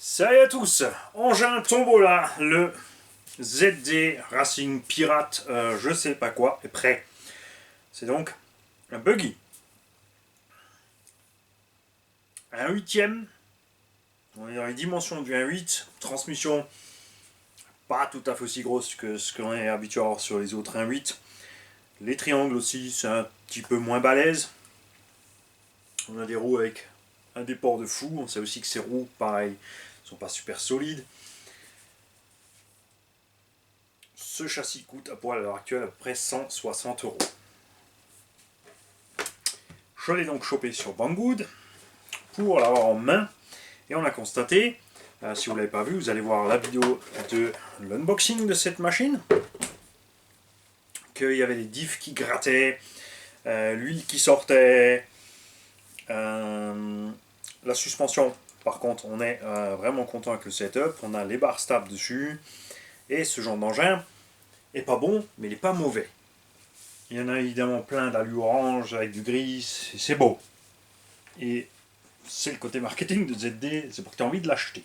Salut à tous, engin Tombola, le ZD Racing Pirate, je sais pas quoi, est prêt. C'est donc un buggy. Un huitième, on est dans les dimensions du 1.8, transmission pas tout à fait aussi grosse que ce qu'on est habitué à avoir sur les autres 1.8. Les triangles aussi, c'est un petit peu moins balèze. On a des roues avec un déport de fou, on sait aussi que ces roues, pareil, sont pas super solides. Ce châssis coûte à l'heure actuelle à peu près 160 euros. Je l'ai donc chopé sur Banggood pour l'avoir en main et on a constaté, si vous ne l'avez pas vu, vous allez voir la vidéo de l'unboxing de cette machine, qu'il y avait des diffs qui grattaient, l'huile qui sortait, la suspension. Par contre, on est vraiment content avec le setup, on a les barres stables dessus et ce genre d'engin est pas bon, mais il n'est pas mauvais. Il y en a évidemment plein d'alu orange avec du gris, c'est beau. Et c'est le côté marketing de ZD, c'est pour que tu aies envie de l'acheter.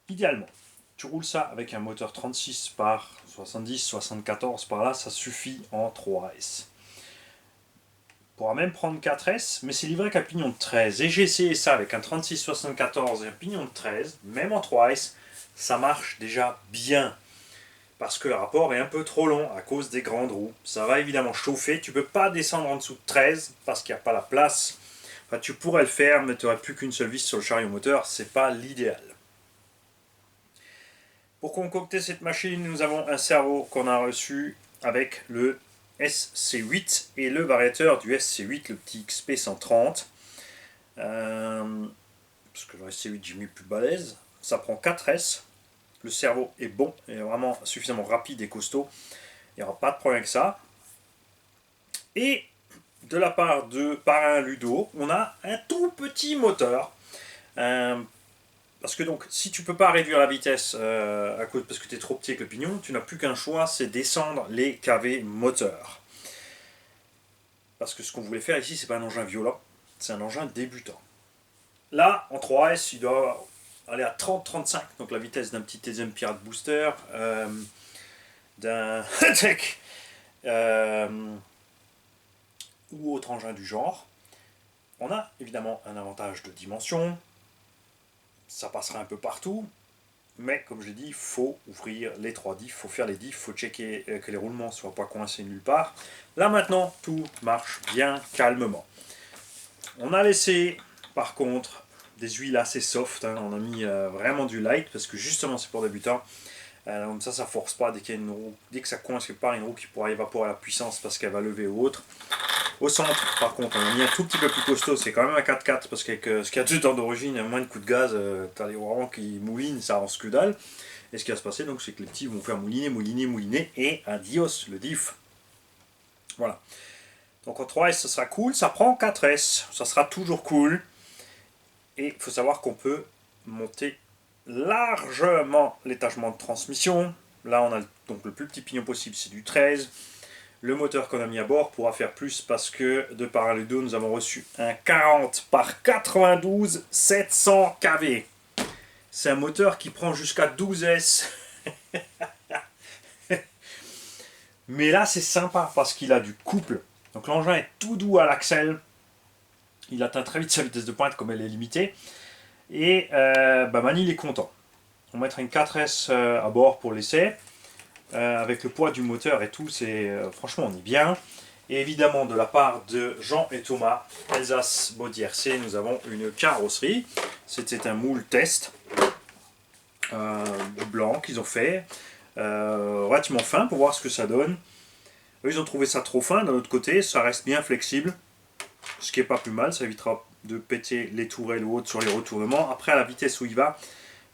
Idéalement, tu roules ça avec un moteur 36 par 70, 74 par là, ça suffit en 3S. Tu pourras même prendre 4S, mais c'est livré qu'à pignon de 13. Et j'ai essayé ça avec un 36-74 et un pignon de 13, même en 3S, ça marche déjà bien. Parce que le rapport est un peu trop long à cause des grandes roues. Ça va évidemment chauffer. Tu ne peux pas descendre en dessous de 13 parce qu'il n'y a pas la place. Enfin, tu pourrais le faire, mais tu n'aurais plus qu'une seule vis sur le chariot moteur. C'est pas l'idéal. Pour concocter cette machine, nous avons un servo qu'on a reçu avec le SC8 et le variateur du SC8, le petit XP130. Parce que le SC8, j'ai mis plus balèze. Ça prend 4S. Le servo est bon, est vraiment suffisamment rapide et costaud. Il n'y aura pas de problème avec ça. Et de la part de Parrain Ludo, on a un tout petit moteur. Parce que donc, si tu ne peux pas réduire la vitesse à cause parce que tu es trop petit avec le pignon, tu n'as plus qu'un choix, c'est descendre les KV moteurs. Parce que ce qu'on voulait faire ici, c'est pas un engin violent, c'est un engin débutant. Là, en 3S, il doit aller à 30-35, donc la vitesse d'un petit TZM Pirate Booster, d'un Tech ou autre engin du genre. On a évidemment un avantage de dimension, ça passera un peu partout, mais comme je l'ai dit, il faut ouvrir les 3 diffs, il faut faire les diffs, il faut checker que les roulements ne soient pas coincés nulle part. Là maintenant, tout marche bien calmement. On a laissé par contre des huiles assez soft, hein. On a mis vraiment du light parce que justement c'est pour débutants. Comme ça force pas dès qu'il y a une roue, dès que ça coince quelque part, une roue qui pourra évaporer la puissance parce qu'elle va lever ou autre. Au centre, par contre, on a mis un tout petit peu plus costaud, c'est quand même un 4x4 parce qu'avec ce qu'il y a dedans d'origine, il y a moins de coups de gaz, t'as les orangs qui moulinent, ça avance que dalle. Et ce qui va se passer, donc, c'est que les petits vont faire mouliner, mouliner, mouliner, et adios le diff. Voilà. Donc en 3S, ça sera cool, ça prend 4S, ça sera toujours cool. Et il faut savoir qu'on peut monter largement l'étagement de transmission. Là, on a donc le plus petit pignon possible, c'est du 13. Le moteur qu'on a mis à bord pourra faire plus parce que de par Ludo, nous avons reçu un 40 par 92 700 kV. C'est un moteur qui prend jusqu'à 12S. Mais là, c'est sympa parce qu'il a du couple. Donc l'engin est tout doux à l'axle. Il atteint très vite sa vitesse de pointe comme elle est limitée. Et Manil est content. On mettra une 4S à bord pour l'essai. Avec le poids du moteur et tout, franchement on est bien. Et évidemment de la part de Jean et Thomas, Alsace Body RC, nous avons une carrosserie. C'était un moule test du blanc qu'ils ont fait, relativement fin pour voir ce que ça donne. Eux ils ont trouvé ça trop fin, d'un autre côté ça reste bien flexible, ce qui est pas plus mal, ça évitera de péter les tourelles ou autres sur les retournements. Après à la vitesse où il va,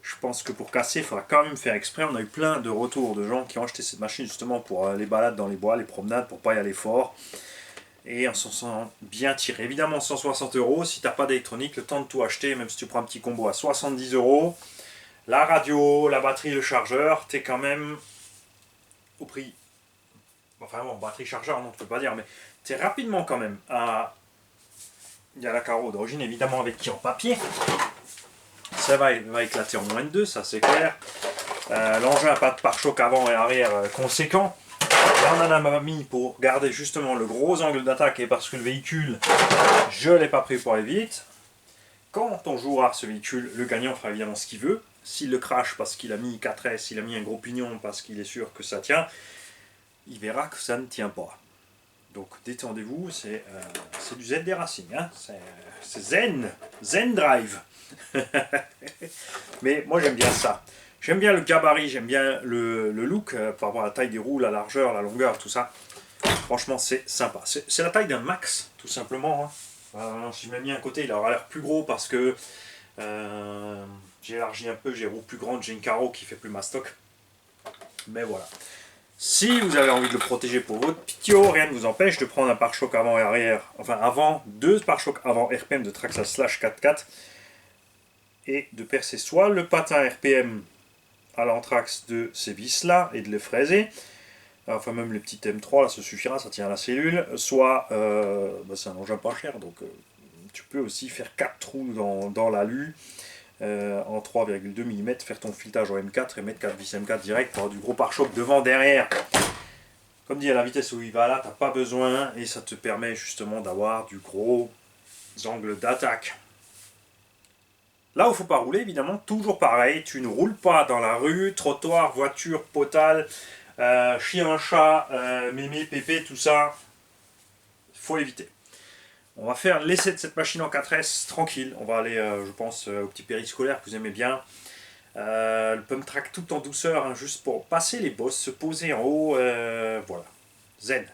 je pense que pour casser, il faudra quand même faire exprès. On a eu plein de retours de gens qui ont acheté cette machine justement pour les balades dans les bois, les promenades, pour pas y aller fort. Et on s'en sent bien tiré. Évidemment, 160 euros. Si tu n'as pas d'électronique, le temps de tout acheter, même si tu prends un petit combo à 70 euros, la radio, la batterie, le chargeur, tu es quand même au prix. Enfin bon, batterie, chargeur, non, tu peux pas dire, mais tu es rapidement quand même à Il y a la carreau d'origine, évidemment, avec qui en papier. Ça va éclater en moins de 2, ça c'est clair. L'engin n'a pas de pare-choc avant et arrière conséquent. Là, on en a mis pour garder justement le gros angle d'attaque et parce que le véhicule, je ne l'ai pas pris pour aller vite. Quand on jouera ce véhicule, le gagnant fera évidemment ce qu'il veut. S'il le crache parce qu'il a mis 4S, s'il a mis un gros pignon parce qu'il est sûr que ça tient, il verra que ça ne tient pas. Donc détendez-vous, c'est du ZD Racing, hein, c'est Zen Drive. Mais moi j'aime bien ça. J'aime bien le gabarit, j'aime bien le look par rapport à la taille des roues, la largeur, la longueur, tout ça. Franchement, c'est sympa. C'est la taille d'un Max, tout simplement. Hein. Si je l'ai mis à côté, il aura l'air plus gros parce que j'ai élargi un peu, j'ai roues plus grandes, j'ai une carreau qui fait plus mastoc. Mais voilà. Si vous avez envie de le protéger pour votre Pitio, rien ne vous empêche de prendre un pare-choc avant et arrière, enfin deux pare-chocs avant RPM de Traxa Slash 4x4 et de percer soit le patin RPM à l'anthrax de ces vis là et de les fraiser, enfin même les petits M3 là, ça suffira, ça tient à la cellule, soit c'est un engin pas cher donc tu peux aussi faire 4 trous dans l'alu en 3,2 mm, faire ton filetage au M4 et mettre 4 vis M4 direct pour avoir du gros pare-choc devant, derrière. Comme dit, à la vitesse où il va là, t'as pas besoin et ça te permet justement d'avoir du gros angle d'attaque. Là où il ne faut pas rouler, évidemment, toujours pareil, tu ne roules pas dans la rue, trottoir, voiture, potale, chien, chat, mémé, pépé, tout ça, il faut éviter. On va faire l'essai de cette machine en 4S tranquille, on va aller, je pense, au petit périscolaire que vous aimez bien. Le pump track tout en douceur, hein, juste pour passer les bosses, se poser en haut, voilà, zen.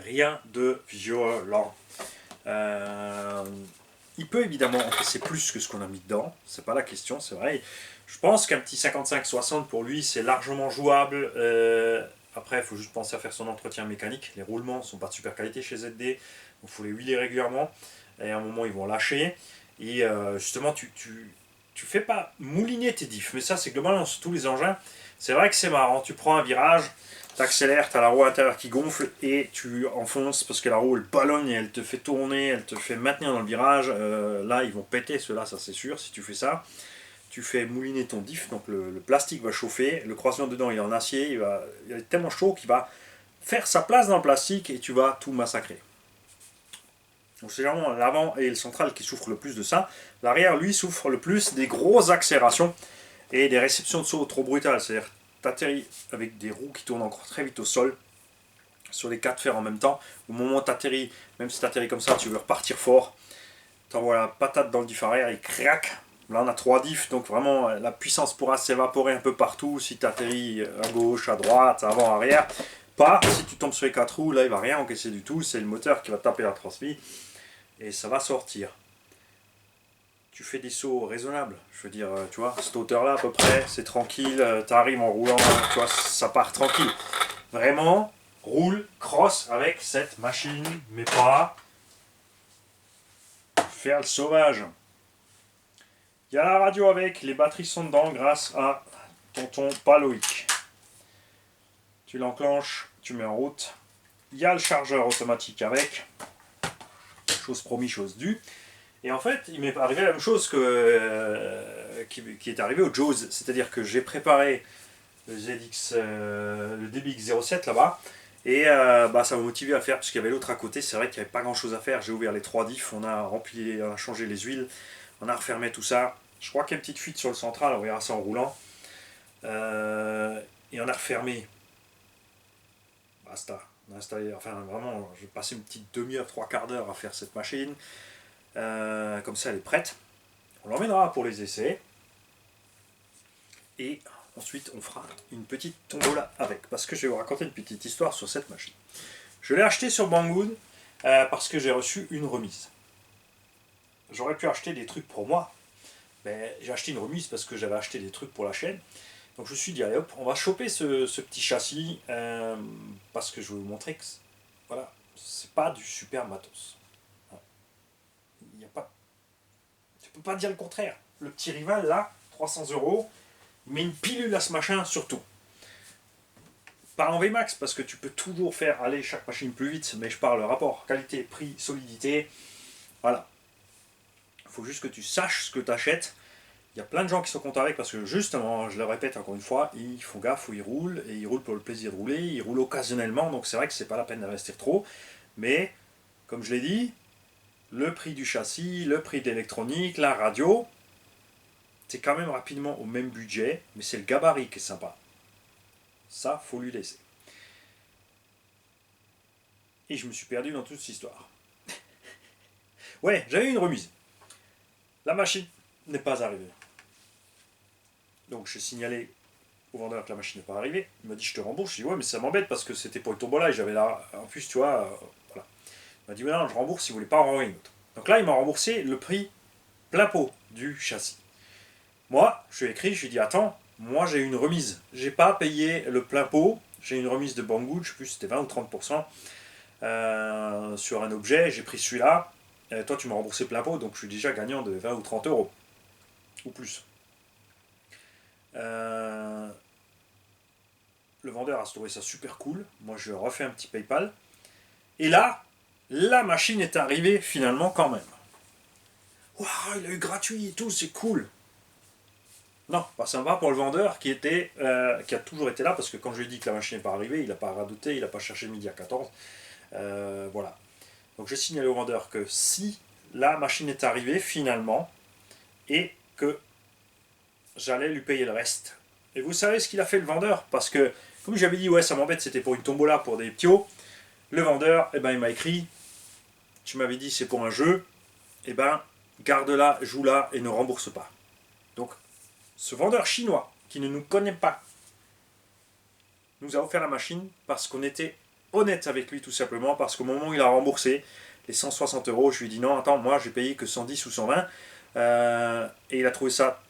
Rien de violent. Il peut évidemment encaisser plus que ce qu'on a mis dedans, c'est pas la question, c'est vrai. Je pense qu'un petit 55-60 pour lui c'est largement jouable. Après, il faut juste penser à faire son entretien mécanique. Les roulements sont pas de super qualité chez ZD, il faut les huiler régulièrement. Et à un moment, ils vont lâcher. Et justement, tu fais pas mouliner tes diffs, mais ça, c'est globalement sur tous les engins. C'est vrai que c'est marrant. Tu prends un virage, t'accélères, t'as la roue intérieure qui gonfle et tu enfonces parce que la roue elle ballonne et elle te fait tourner, elle te fait maintenir dans le virage. Là, ils vont péter ceux-là, ça c'est sûr. Si tu fais ça, tu fais mouliner ton diff, donc le plastique va chauffer, le croisement dedans il est en acier, il est tellement chaud qu'il va faire sa place dans le plastique et tu vas tout massacrer. Donc c'est vraiment l'avant et le central qui souffrent le plus de ça. L'arrière, lui, souffre le plus des grosses accélérations et des réceptions de saut trop brutales. C'est-à-dire t'atterris avec des roues qui tournent encore très vite au sol, sur les 4 fers en même temps. Au moment où t'atterris, même si t'atterris comme ça, tu veux repartir fort. T'envoies la patate dans le diff arrière, il craque. Là on a 3 diffs, donc vraiment la puissance pourra s'évaporer un peu partout si t'atterris à gauche, à droite, avant, arrière. Pas si tu tombes sur les 4 roues, là il va rien encaisser du tout, c'est le moteur qui va taper la transmission et ça va sortir. Tu fais des sauts raisonnables, je veux dire, tu vois, cette hauteur là à peu près, c'est tranquille, t'arrives en roulant, tu vois, ça part tranquille. Vraiment, roule, cross avec cette machine, mais pas faire le sauvage. Il y a la radio avec, les batteries sont dedans grâce à tonton Paloïc. Tu l'enclenches, tu mets en route. Il y a le chargeur automatique avec. Chose promis, chose due. Et en fait, il m'est arrivé la même chose qui est arrivé au Jaws. C'est-à-dire que j'ai préparé le ZX, le DBX07 là-bas. Et ça m'a motivé à faire, parce qu'il y avait l'autre à côté. C'est vrai qu'il n'y avait pas grand-chose à faire. J'ai ouvert les 3 diffs, on a changé les huiles, on a refermé tout ça. Je crois qu'il y a une petite fuite sur le central, on verra ça en roulant. Et on a refermé. Basta. On a installé, enfin vraiment, j'ai passé une petite demi-heure, 3/4 d'heure à faire cette machine. Comme ça, elle est prête. On l'emmènera pour les essais. Et ensuite, on fera une petite tombola avec. Parce que je vais vous raconter une petite histoire sur cette machine. Je l'ai acheté sur Banggood parce que j'ai reçu une remise. J'aurais pu acheter des trucs pour moi. Mais j'ai acheté une remise parce que j'avais acheté des trucs pour la chaîne. Donc je me suis dit, allez hop, on va choper ce petit châssis parce que je vais vous montrer que voilà, c'est pas du super matos. Il y a pas, tu peux pas dire le contraire. Le petit rival là, 300 €, met une pilule à ce machin surtout. Pas en VMAX parce que tu peux toujours faire aller chaque machine plus vite, mais je parle rapport qualité, prix, solidité. Voilà. Il faut juste que tu saches ce que tu achètes. Il y a plein de gens qui sont contents avec parce que justement, je le répète encore une fois, ils font gaffe où ils roulent et ils roulent pour le plaisir de rouler, ils roulent occasionnellement, donc c'est vrai que c'est pas la peine d'investir trop. Mais comme je l'ai dit, le prix du châssis, le prix de l'électronique, la radio, c'est quand même rapidement au même budget, mais c'est le gabarit qui est sympa. Ça, faut lui laisser. Et je me suis perdu dans toute cette histoire. Ouais, j'avais une remise. La machine n'est pas arrivée. Donc j'ai signalé au vendeur que la machine n'est pas arrivée. Il m'a dit je te rembourse. Je dis ouais mais ça m'embête parce que c'était pour le tombola et j'avais là. En plus tu vois, voilà. Il m'a dit ouais, non, je rembourse si vous voulez pas en renvoyer une autre. Donc là il m'a remboursé le prix plein pot du châssis. Moi je lui ai écrit, je lui ai dit attends, moi j'ai une remise. J'ai pas payé le plein pot, j'ai une remise de Banggood, je sais plus si c'était 20 ou 30% sur un objet, j'ai pris celui-là. Toi tu m'as remboursé plein pot donc je suis déjà gagnant de 20 ou 30 euros ou plus. Euh, le vendeur a trouvé ça super cool. Moi, je lui ai refait un petit PayPal. Et là, la machine est arrivée finalement quand même. Waouh, il a eu gratuit et tout, c'est cool. Non, pas sympa pour le vendeur qui a toujours été là parce que quand je lui ai dit que la machine n'est pas arrivée, il n'a pas radoté, il n'a pas cherché midi à 14. Voilà. Donc j'ai signalé au vendeur que si la machine est arrivée finalement et que j'allais lui payer le reste. Et vous savez ce qu'il a fait le vendeur? Parce que, comme j'avais dit, ouais, ça m'embête, c'était pour une tombola pour des ptios. Le vendeur, eh ben, il m'a écrit, tu m'avais dit c'est pour un jeu, eh ben, garde-la, joue-la et ne rembourse pas. Donc, ce vendeur chinois, qui ne nous connaît pas, nous a offert la machine parce qu'on était honnête avec lui tout simplement, parce qu'au moment où il a remboursé les 160 euros, je lui ai dit non, attends, moi j'ai payé que 110 ou 120, et il a trouvé ça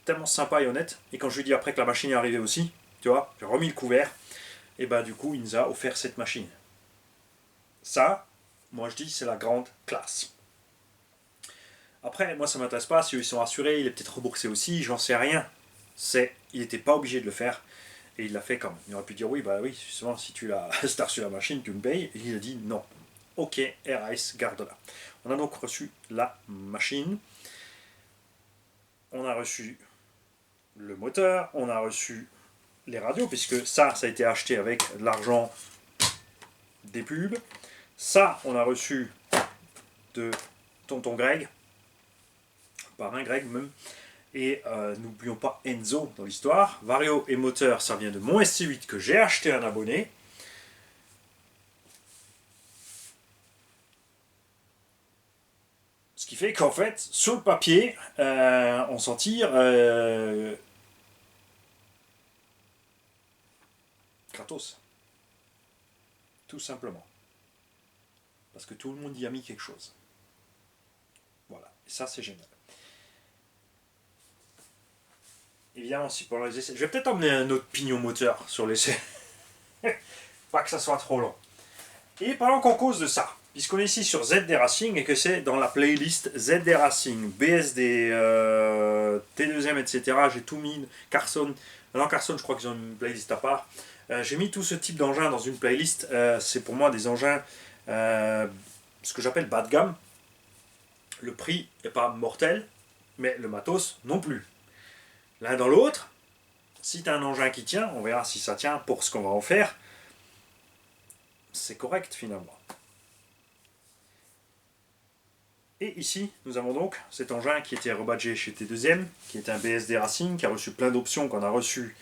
tellement sympa et honnête. Et quand je lui ai dit après que la machine est arrivée aussi, tu vois, j'ai remis le couvert, et bah du coup il nous a offert cette machine. Ça, moi je dis c'est la grande classe. Après, moi ça m'intéresse pas, si eux ils sont rassurés, il est peut-être remboursé aussi, j'en sais rien. Il n'était pas obligé de le faire, et il l'a fait quand même. Il aurait pu dire oui, bah oui, justement, si tu as reçu la machine, tu me payes, et il a dit non. Ok, RAS, garde-la. On a donc reçu la machine, on a reçu le moteur, on a reçu les radios, puisque ça a été acheté avec l'argent des pubs. Ça, on a reçu de tonton Greg, parrain Greg même. Et n'oublions pas Enzo dans l'histoire. Vario et moteur, ça vient de mon SC8 que j'ai acheté à un abonné. Ce qui fait qu'en fait, sur le papier, on s'en tire gratos. Tout simplement. Parce que tout le monde y a mis quelque chose. Voilà. Et ça, c'est génial. Évidemment, si pendant les essais. Je vais peut-être emmener un autre pignon moteur sur l'essai. Pas que ça soit trop long. Et pendant qu'on cause de ça, puisqu'on est ici sur ZD Racing et que c'est dans la playlist ZD Racing, BSD, T2M, etc., j'ai tout mis. Carson. Non, Carson, je crois qu'ils ont une playlist à part. J'ai mis tout ce type d'engins dans une playlist. C'est pour moi des engins, ce que j'appelle bas de gamme. Le prix n'est pas mortel, mais le matos non plus. L'un dans l'autre, si tu as un engin qui tient, on verra si ça tient pour ce qu'on va en faire, c'est correct finalement. Et ici, nous avons donc cet engin qui était rebadgé chez T2M, qui est un BSD Racing, qui a reçu plein d'options qu'on a reçues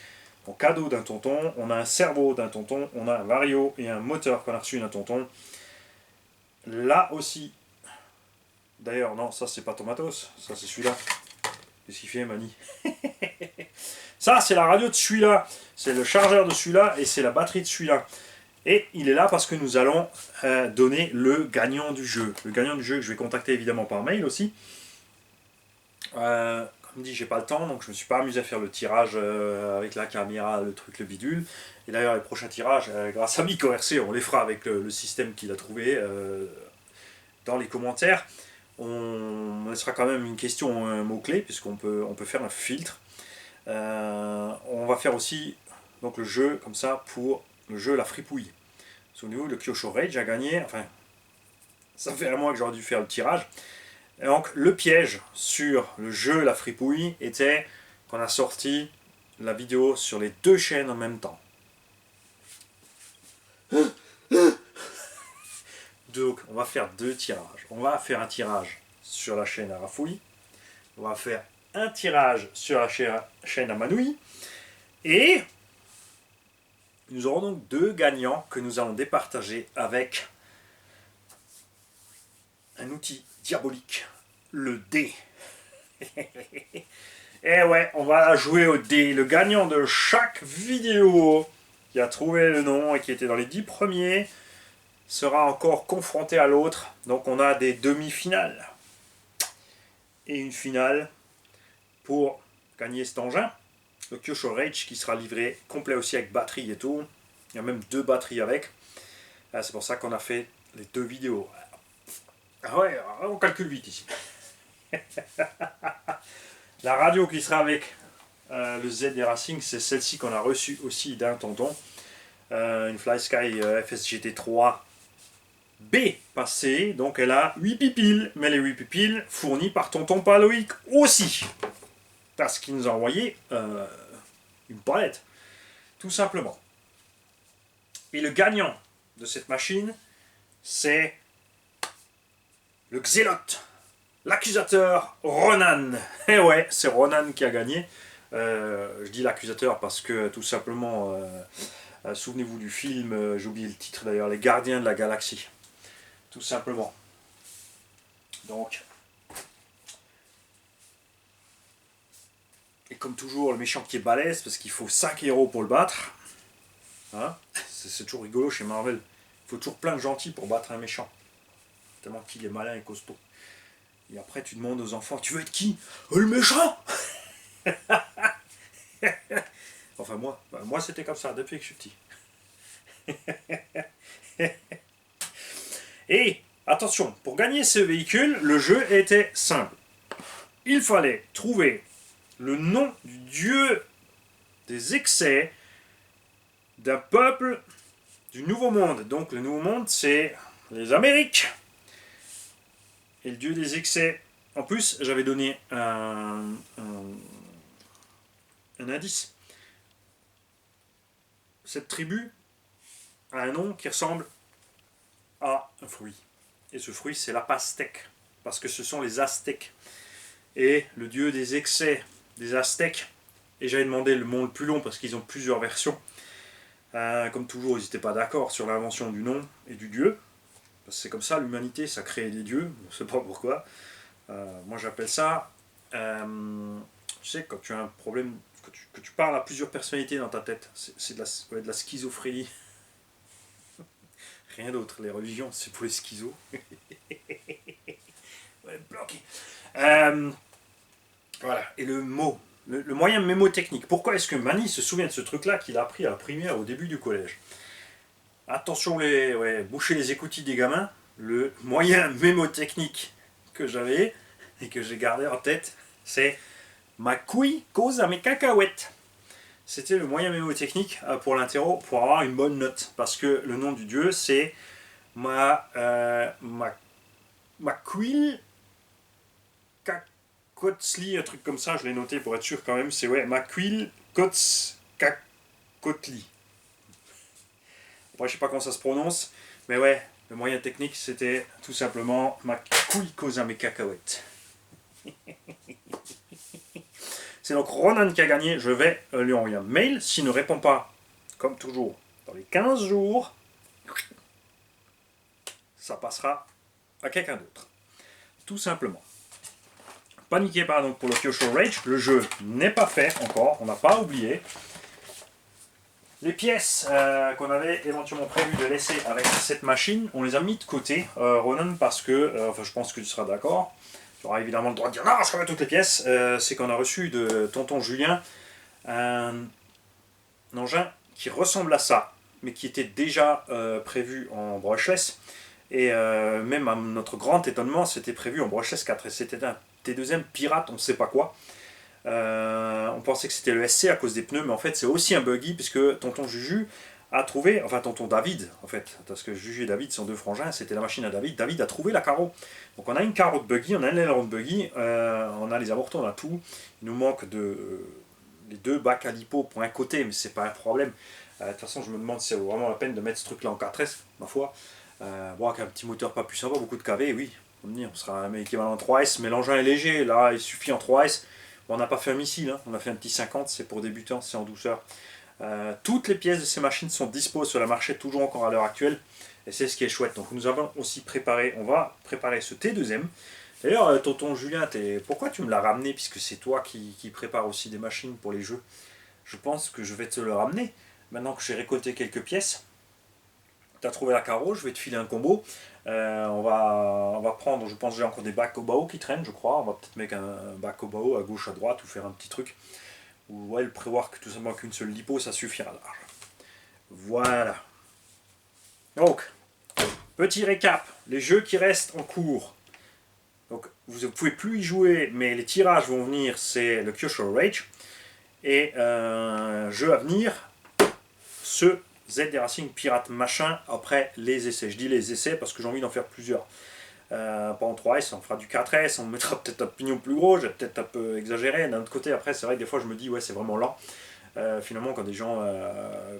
en cadeau d'un tonton. On a un servo d'un tonton, on a un vario et un moteur qu'on a reçu d'un tonton. Là aussi, d'ailleurs, non, ça c'est pas ton matos, ça c'est celui-là. Qu'est-ce qu'il fait, Mani? Ça, c'est la radio de celui-là, c'est le chargeur de celui-là et c'est la batterie de celui-là. Et il est là parce que nous allons donner le gagnant du jeu. Le gagnant du jeu que je vais contacter évidemment par mail aussi. Comme dit, j'ai pas le temps, donc je me suis pas amusé à faire le tirage avec la caméra, le truc, le bidule. Et d'ailleurs, les prochains tirages, grâce à Mico RC, on les fera avec le système qu'il a trouvé dans les commentaires. On laissera quand même une question, un mot-clé, puisqu'on peut faire un filtre. On va faire aussi donc, le jeu comme ça pour le jeu La Fripouille. Souvenez-vous, le Kyosho Rage a gagné, enfin, Ça fait un mois que j'aurais dû faire le tirage. Et donc, le piège sur le jeu La Fripouille était qu'on a sorti la vidéo sur les 2 chaînes en même temps. Donc, on va faire 2 tirages. On va faire un tirage sur la chaîne à Rafouille. On va faire un tirage sur la chaîne à Manouille. Et nous aurons donc 2 gagnants que nous allons départager avec un outil diabolique, le dé. Et ouais, on va jouer au dé. Le gagnant de chaque vidéo qui a trouvé le nom et qui était dans les 10 premiers sera encore confronté à l'autre. Donc on a des demi-finales. Et une finale pour gagner cet engin. Le Kyosho Rage qui sera livré complet aussi avec batterie et tout. Il y a même 2 batteries avec. C'est pour ça qu'on a fait les 2 vidéos. Ah ouais, on calcule vite ici. La radio qui sera avec le ZD Racing, c'est celle-ci qu'on a reçue aussi d'un tonton. Une FlySky FSGT3 B passée, donc elle a 8 pipilles, mais les 8 pipilles fournies par tonton Paloïc aussi. Parce qu'il nous a envoyé une palette, tout simplement. Et le gagnant de cette machine, c'est le Xélote, l'accusateur Ronan. Et ouais, c'est Ronan qui a gagné. Je dis l'accusateur parce que tout simplement, souvenez-vous du film, j'ai oublié le titre d'ailleurs, Les Gardiens de la Galaxie. Tout simplement. Donc, et comme toujours, le méchant qui est balèze, parce qu'il faut 5 héros pour le battre. Hein, c'est toujours rigolo chez Marvel. Il faut toujours plein de gentils pour battre un méchant. Tellement qu'il est malin et costaud. Et après, tu demandes aux enfants, tu veux être qui? Le méchant. Enfin, moi c'était comme ça, depuis que je suis petit. Et, attention, pour gagner ce véhicule, le jeu était simple. Il fallait trouver le nom du dieu des excès d'un peuple du Nouveau Monde. Donc le Nouveau Monde, c'est les Amériques. Et le dieu des excès. En plus, j'avais donné un indice. Cette tribu a un nom qui ressemble à un fruit. Et ce fruit, c'est la pastèque. Parce que ce sont les Aztèques. Et le dieu des excès des Aztèques. Et j'avais demandé le nom le plus long parce qu'ils ont plusieurs versions. Comme toujours, ils n'étaient pas d'accord sur l'invention du nom et du dieu. Parce que c'est comme ça, l'humanité, ça crée des dieux. On ne sait pas pourquoi. Moi, j'appelle ça... tu sais, quand tu as un problème... Que tu parles à plusieurs personnalités dans ta tête. C'est de la schizophrénie. Rien d'autre. Les religions, c'est pour les schizos. Ouais, bloqué. Voilà. Et le mot, le moyen mémotechnique. Pourquoi est-ce que Mani se souvient de ce truc-là qu'il a appris à la primaire au début du collège? Attention, boucher les écoutilles des gamins. Le moyen mémotechnique que j'avais et que j'ai gardé en tête, c'est ma couille cause à mes cacahuètes. C'était le moyen mémotechnique pour l'interro pour avoir une bonne note. Parce que le nom du dieu, c'est ma couille Kotzli, un truc comme ça, je l'ai noté pour être sûr quand même, c'est Maquil Kotzkakotli. Après, je sais pas comment ça se prononce, mais ouais, le moyen technique, c'était tout simplement ma couille cause à mes cacahuètes. C'est donc Ronan qui a gagné, je vais lui envoyer un mail, s'il ne répond pas, comme toujours, dans les 15 jours, ça passera à quelqu'un d'autre. Tout simplement. Paniquez pas donc pour le Kyosho Rage, le jeu n'est pas fait encore, on n'a pas oublié. Les pièces qu'on avait éventuellement prévu de laisser avec cette machine, on les a mis de côté, Ronan, parce que, je pense que tu seras d'accord, tu auras évidemment le droit de dire non, je veux toutes les pièces, c'est qu'on a reçu de tonton Julien un engin qui ressemble à ça, mais qui était déjà prévu en brushless, et même à notre grand étonnement, c'était prévu en brushless 4, et c'était un T2M pirate, on ne sait pas quoi. On pensait que c'était le SC à cause des pneus, mais en fait c'est aussi un buggy puisque tonton Juju a trouvé, enfin tonton David, en fait, parce que Juju et David sont deux frangins, c'était la machine à David. David a trouvé la carreau. Donc on a une carreau de buggy, on a un aileron de buggy, on a les amortons, on a tout. Il nous manque les deux bacs à lipo pour un côté, mais c'est pas un problème. De toute façon, je me demande si c'est vraiment la peine de mettre ce truc-là en 4S, ma foi. Bon, avec un petit moteur pas puissant, pas beaucoup de kV, oui. On sera un équivalent en 3S, mais l'engin est léger, là il suffit en 3S. Bon, on n'a pas fait un missile, hein. On a fait un petit 50, c'est pour débutants, c'est en douceur. Toutes les pièces de ces machines sont dispo sur le marché, toujours encore à l'heure actuelle, et c'est ce qui est chouette. Donc nous avons aussi préparé, on va préparer ce T2M. D'ailleurs, tonton Julien, pourquoi tu me l'as ramené, puisque c'est toi qui prépare aussi des machines pour les jeux. Je pense que je vais te le ramener, maintenant que j'ai récolté quelques pièces. Tu as trouvé la carreau, je vais te filer un combo. On va prendre, je pense que j'ai encore des bacs au bao qui traînent, je crois. On va peut-être mettre un bac au bao à gauche, à droite, ou faire un petit truc. Ou ouais, le prévoir que tout simplement qu'une seule lipo, ça suffira large. Voilà. Donc, petit récap, les jeux qui restent en cours. Donc, vous ne pouvez plus y jouer, mais les tirages vont venir, c'est le Kyosho Rage. Et jeu à venir, ce ZD Racing Pirate machin après les essais. Je dis les essais parce que j'ai envie d'en faire plusieurs. Pas en 3S, on fera du 4S, on mettra peut-être un pignon plus gros, j'ai peut-être un peu exagéré. D'un autre côté, après, c'est vrai que des fois je me dis, ouais, c'est vraiment lent. Finalement, quand des gens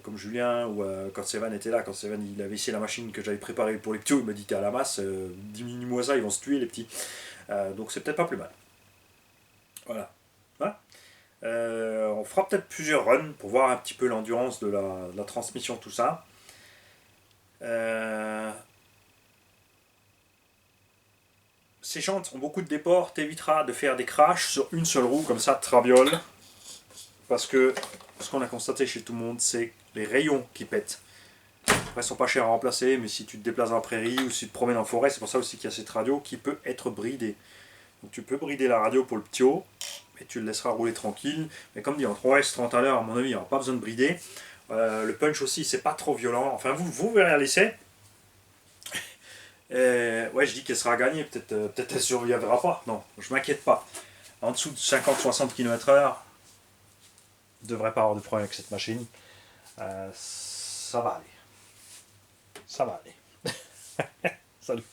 comme Julien ou quand Sevan était là, quand Sevan il avait essayé la machine que j'avais préparée pour les petits, il m'a dit t'es à la masse, diminue-moi ça, ils vont se tuer les petits. Donc c'est peut-être pas plus mal. Voilà. Ouais. On fera peut-être plusieurs runs pour voir un petit peu l'endurance de la transmission, tout ça. Ces jantes ont beaucoup de déports, t'éviteras de faire des crashs sur une seule roue, comme ça, traviole. Parce que ce qu'on a constaté chez tout le monde, c'est les rayons qui pètent. Après, ils sont pas chers à remplacer, mais si tu te déplaces dans la prairie ou si tu te promènes en forêt, c'est pour ça aussi qu'il y a cette radio qui peut être bridée. Donc tu peux brider la radio pour le petit haut, mais tu le laisseras rouler tranquille. Mais comme dit, en 3S, 30 à l'heure, à mon avis, il n'y aura pas besoin de brider. Le punch aussi, c'est pas trop violent. Enfin, vous verrez à l'essai. Ouais, je dis qu'elle sera gagnée, peut-être elle survivra pas. Non, je m'inquiète pas. En dessous de 50-60 km/h, je devrais pas avoir de problème avec cette machine. Ça va aller. Ça va aller. Salut.